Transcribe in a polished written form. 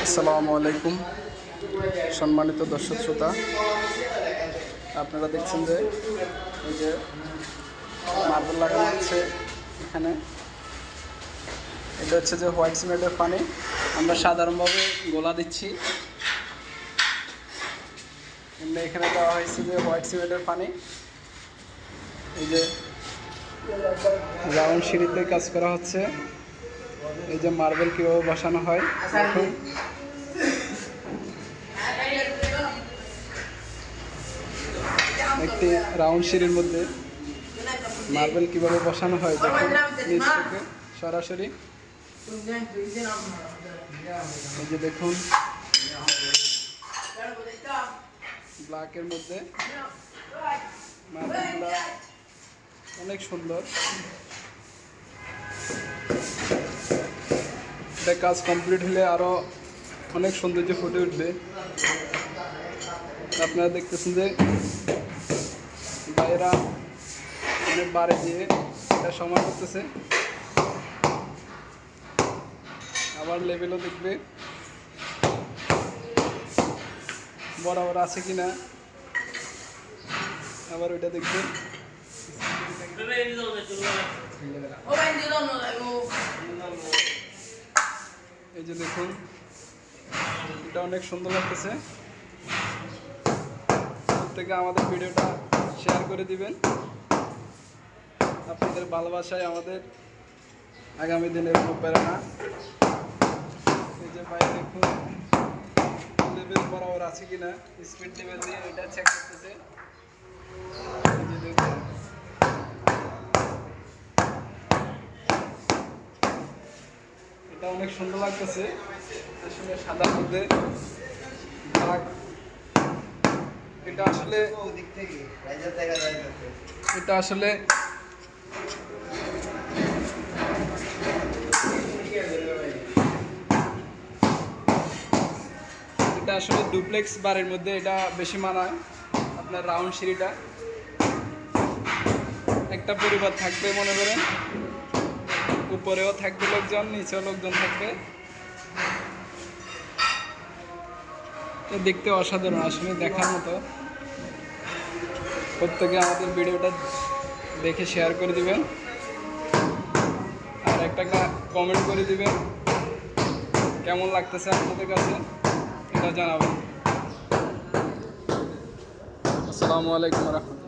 আসসালামু আলাইকুম সম্মানিত দর্শক শ্রোতা, আপনারা দেখছেন যে এই যে মার্বেল লাগানো হচ্ছে এখানে। এটা হচ্ছে যে হোয়াইট সিমেন্টের পানি আমরা সাধারণভাবে গোলা দিচ্ছি, এমনি এখানে দেওয়া হয়েছে যে হোয়াইট সিমেন্টের পানি। এই যে রাউন্ড সিঁড়িতে কাজ করা হচ্ছে। এই যে মার্বেল কীভাবে বসানো হয় দেখুন। একটি রাউন্ড সিঁড়ির মধ্যে মার্বেল কিভাবে বসানো হয় দেখুন, নিচ থেকে সরাসরি। এই যে দেখুন ব্ল্যাকের মধ্যে মার্বেলগুলো অনেক সুন্দর। এটা কাজ কমপ্লিট হলে আরো অনেক সৌন্দর্য ফুটে উঠবে। আপনারা দেখতেছেন যে ভাইয়েরা অনেক বারে দিয়ে এটা সমান করতেছে, আবার লেভেলও দেখবে বরাবর আছে কিনা, আবার ওইটা দেখবে। এই যে দেখুন এটা অনেক সুন্দর লাগতেছে। প্রত্যেকে আমাদের ভিডিওটা শেয়ার করে দিবেন। আপনাদের ভালোবাসায় আমাদের আগামী দিনের অনুপ্রেরণা। এই যে ভাই দেখুন লেভেল বরাবর আছে কিনা, স্পিড লেভেল দিয়ে এটা চেক করতেছে। এই যে দেখুন এটা অনেক সুন্দর লাগতেছে, আসলে সাদার মধ্যে দাগ। এটা আসলে ডুপ্লেক্স বাড়ির মধ্যে এটা বেশি মানায়। আপনার রাউন্ড সিঁড়িটা একটা পরিবার থাকবে মনে করেন, উপরেও থাকবে লোকজন, নিচেও লোকজন থাকবে। দেখতে অসাধারণ, আসলে দেখার মতো। প্রত্যেকে আমাদের ভিডিওটা দেখে শেয়ার করে দিবেন আর একটা কমেন্ট করে দিবেন কেমন লাগতেছে আপনাদের কাছে, এটা জানাবেন। আসসালামু আলাইকুম ওয়া রাহমাতুল্লাহ।